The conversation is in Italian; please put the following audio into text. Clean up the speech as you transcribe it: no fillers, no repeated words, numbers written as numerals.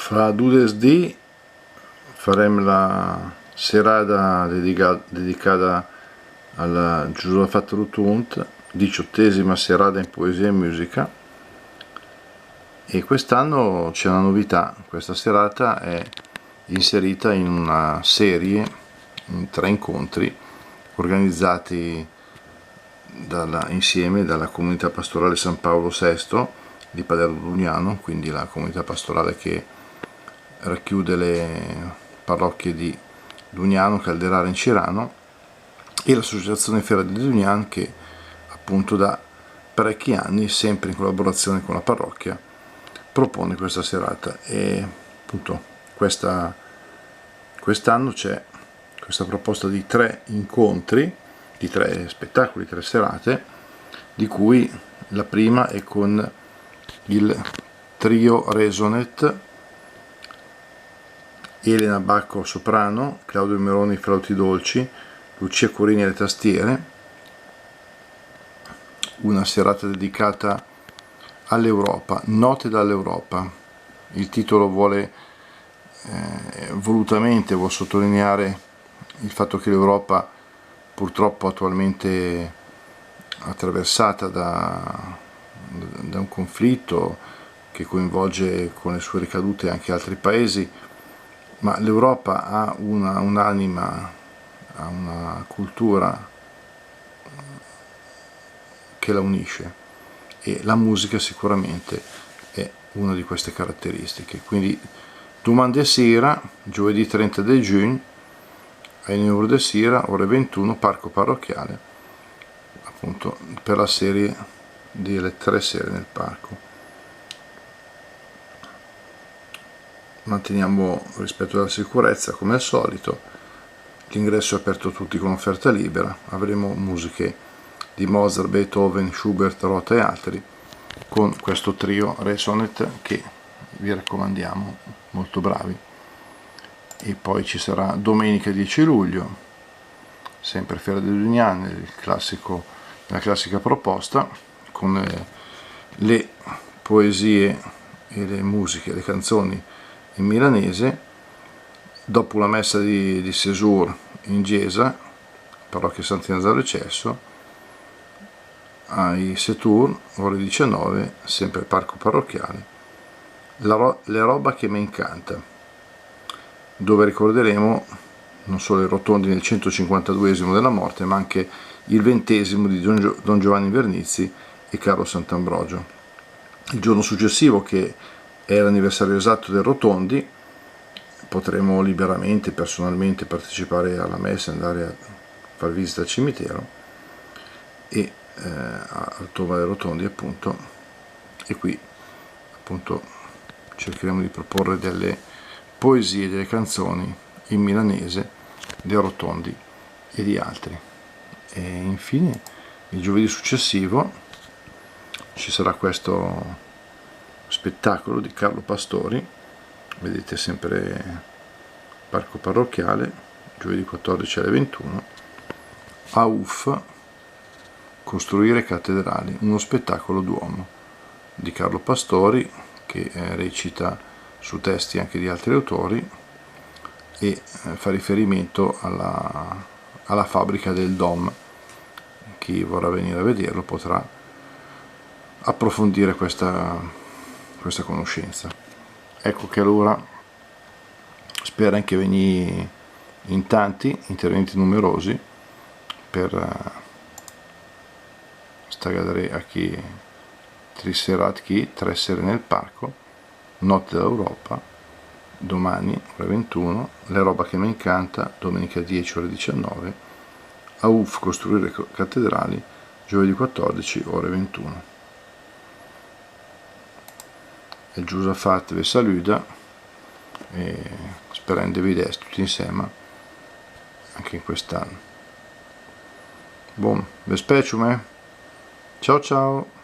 Fra 2 faremo la serata dedicata alla Giusaphat Rotund, 18ª serata in poesia e musica, e quest'anno c'è una novità. Questa serata è inserita in una serie in 3 incontri organizzati insieme dalla comunità pastorale San Paolo VI di Paderno Dugnano, quindi la comunità pastorale che racchiude le parrocchie di Dugnano, Calderara e Cirano, e l'associazione Fiera di Dugnan, che appunto da parecchi anni, sempre in collaborazione con la parrocchia, propone questa serata. E appunto quest'anno c'è questa proposta di 3 incontri, di 3 spettacoli, 3 serate, di cui la prima è con il trio Resonet: Elena Bacco soprano, Claudio Meroni flauti dolci, Lucia Corini alle tastiere. Una serata dedicata all'Europa, Note dall'Europa. Il titolo vuole sottolineare il fatto che l'Europa, purtroppo attualmente attraversata da un conflitto che coinvolge con le sue ricadute anche altri paesi, ma l'Europa ha un'anima, ha una cultura che la unisce, e la musica sicuramente è una di queste caratteristiche. Quindi domani sera, giovedì 30 giugno, ai numero de sera, ore 21, Parco Parrocchiale, appunto per la serie delle 3 sere nel parco. Manteniamo rispetto alla sicurezza come al solito, l'ingresso è aperto a tutti con offerta libera. Avremo musiche di Mozart, Beethoven, Schubert, Rota e altri, con questo trio Resonet che vi raccomandiamo, molto bravi. E poi ci sarà domenica 10 luglio, sempre Fiera di Dugnan, la classica proposta, con le poesie e le musiche, le canzoni in milanese, dopo la messa di Séjour in Gesa, parrocchia Sant'Innazaro e Cesso, ai Setur, ore 19, sempre Parco Parrocchiale, Le roba che mi incanta, dove ricorderemo non solo i rotondi nel 152esimo della morte, ma anche il 20esimo di Don Giovanni Vernizzi e Carlo Sant'Ambrogio. Il giorno successivo, che è l'anniversario esatto del Rotondi, potremo liberamente, personalmente partecipare alla messa, andare a far visita al cimitero e al tomba dei Rotondi, appunto, e qui appunto cercheremo di proporre delle poesie, delle canzoni in milanese dei Rotondi e di altri. E infine il giovedì successivo ci sarà questo spettacolo di Carlo Pastori, vedete sempre Parco Parrocchiale, giovedì 14 alle 21, AUF, Costruire cattedrali, uno spettacolo Duomo di Carlo Pastori, che recita su testi anche di altri autori e fa riferimento alla fabbrica del Dom. Chi vorrà venire a vederlo potrà approfondire questa conoscenza. Ecco che allora spero anche venire in tanti, interventi numerosi, per stagadere a chi triserat chi 3 sere nel parco, Notte d'Europa, domani ore 21, Le roba che mi incanta, domenica 10 ore 19, AUF Costruire cattedrali, giovedì 14 ore 21. Il Giusaphat vi saluta e sperando di vedere tutti insieme anche in quest'anno. Buon, vi specie, ciao ciao.